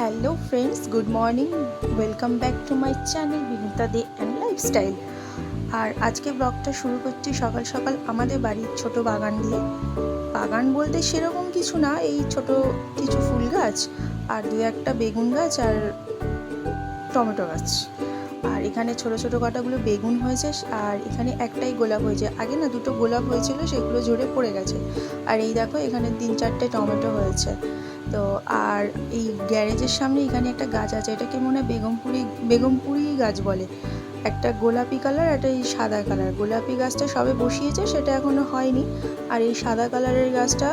Hello friends, good morning. Welcome back to my channel Binita De and lifestyle. আর আজকে ব্লগটা শুরু করছি সকাল সকাল আমাদের বাড়ির ছোট বাগান দিয়ে। বাগান বলতে সেরকম কিছু না, এই ছোট কিছু ফুল গাছ আর দু একটা বেগুন গাছ আর টমেটো গাছ। আর এখানে ছোট ছোট কটাগুলো বেগুন হয়েছে, আর এখানে একটাই গোলাপ হয়েছে। আগে না দুটো গোলাপ হয়েছিল, সেগুলো ঝরে পড়ে গেছে। আর এই দেখো এখানে 3-4টে টমেটো হয়েছে। তো আর এই গ্যারেজের সামনে এখানে একটা গাছ আছে, এটাকে মনে হয় বেগমপুরি গাছ বলে। একটা গোলাপি কালার, একটা এই সাদা কালার। গোলাপি গাছটা সবে বসিয়েছে, সেটা এখনো হয়নি। আর এই সাদা কালারের গাছটা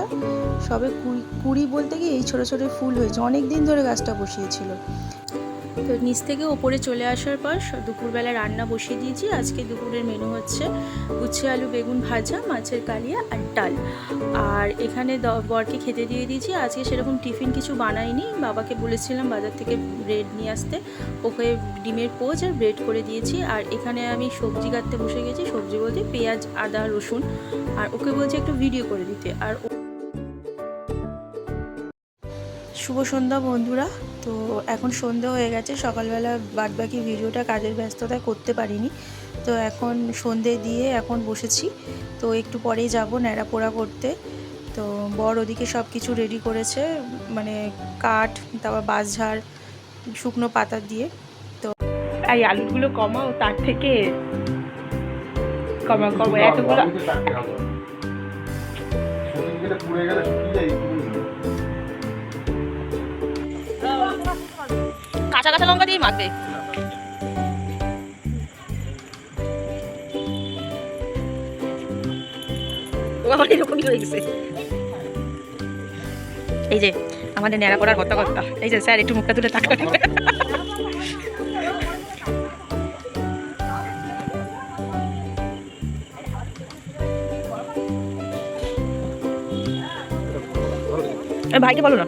সবে কুড়ি বলতে গিয়ে এই ছোটো ছোটো ফুল হয়েছে। অনেক দিন ধরে গাছটা বসিয়েছিল। তো নিচ থেকে ওপরে চলে আসার পর দুপুরবেলা রান্না বসিয়ে দিয়েছি। আজকে দুপুরের মেনু হচ্ছে উচ্ছে আলু বেগুন ভাজা, মাছের কালিয়া আর ডাল। আর এখানে বরকে খেতে দিয়ে দিয়েছি। আজকে সেরকম টিফিন কিছু বানাইনি, বাবাকে বলেছিলাম বাজার থেকে ব্রেড নিয়ে আসতে। ওকে ডিমের পোচ আর ব্রেড করে দিয়েছি। আর এখানে আমি সবজি কাটতে বসে গেছি। সবজি বলতে পেঁয়াজ আদা রসুন। আর ওকে বলছি একটু ভিডিও করে দিতে। আর শুভ সন্ধ্যা বন্ধুরা। তো এখন সন্ধ্যা হয়ে গেছে। সকালবেলা বাদবাকি ভিডিওটা কাজের ব্যস্ততায় করতে পারিনি। তো এখন সন্ধে দিয়ে এখন বসেছি। তো একটু পরেই যাব ন্যাড়া পোড়া করতে। তো বর ওদিকে সব কিছু রেডি করেছে, মানে কাঠ, তারপর বাঁশঝাড়, শুকনো পাতা দিয়ে। তো এই আলুগুলো কমাও, তার থেকে কমাও এতগুলো কাঁচা কাঁচা লঙ্কা দিয়ে মাখবে। এরকমই হয়ে গেছে। এই যে আমাদের ন্যাড়া করার কথা, এই যে স্যার একটু মুখটা তুলে তাকান। ভাইকে বলো না,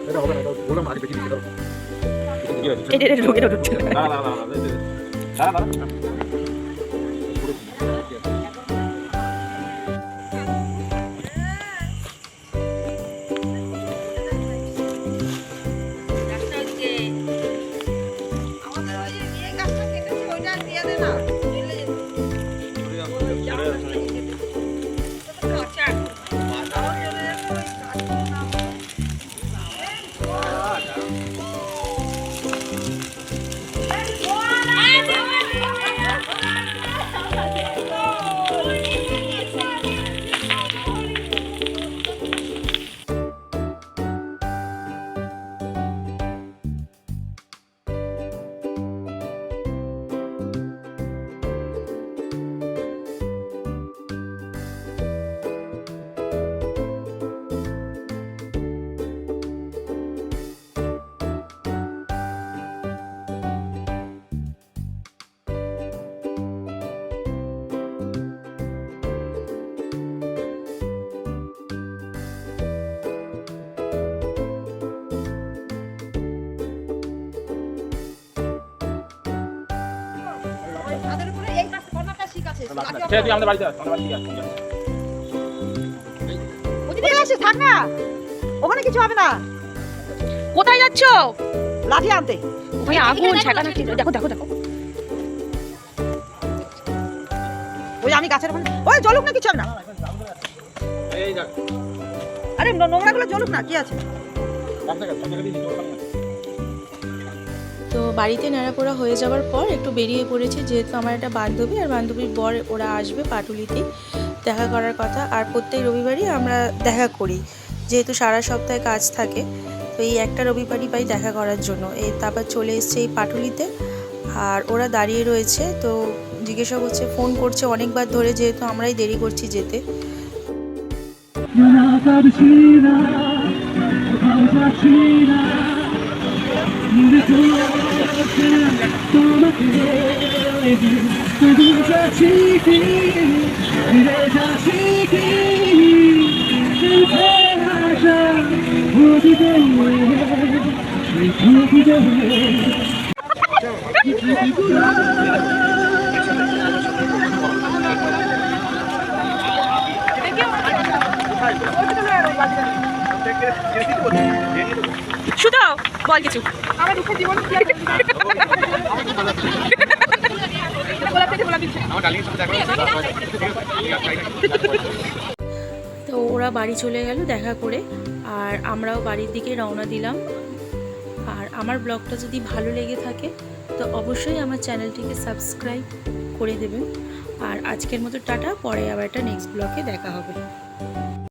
ওখানে কিছু হবে না। কোথায় যাচ্ছ? লাঠি আনতে। ওখানে আগুন ছেঁকানো। দেখো দেখো দেখো, ওই আমি গাছের ওখানে। ওই জ্বলুক না, কিছু হবে না। আরে নোংরা গুলো জ্বলুক না, কি আছে। তো বাড়িতে ন্যাড়াপোড়া হয়ে যাওয়ার পর একটু বেরিয়ে পড়েছি, যেহেতু আমার একটা বান্ধবী আর বান্ধবীর বর ওরা আসবে পাটুলিতে দেখা করার কথা। আর প্রত্যেক রবিবারই আমরা দেখা করি, যেহেতু সারা সপ্তাহে কাজ থাকে। তো এই একটা রবিবারই পাই দেখা করার জন্য। তারপর চলে এসছে এই পাটুলিতে। আর ওরা দাঁড়িয়ে রয়েছে, তো জিজ্ঞাসা করছে, ফোন করছে অনেকবার ধরে, যেহেতু আমরাই দেরি করছি যেতে। শুধু বল কিছু। আমার দুঃখের জীবন কি আর তো ওরা বাড়ি চলে গেল দেখা করে, আর আমরাও বাড়ির দিকে রওনা দিলাম। আর আমার ব্লগটা যদি ভালো লেগে থাকে তো অবশ্যই আমার চ্যানেলটিকে সাবস্ক্রাইব করে দেবেন। আর আজকের মতো টাটা, পরে আবার একটা নেক্সট ব্লগে দেখা হবে।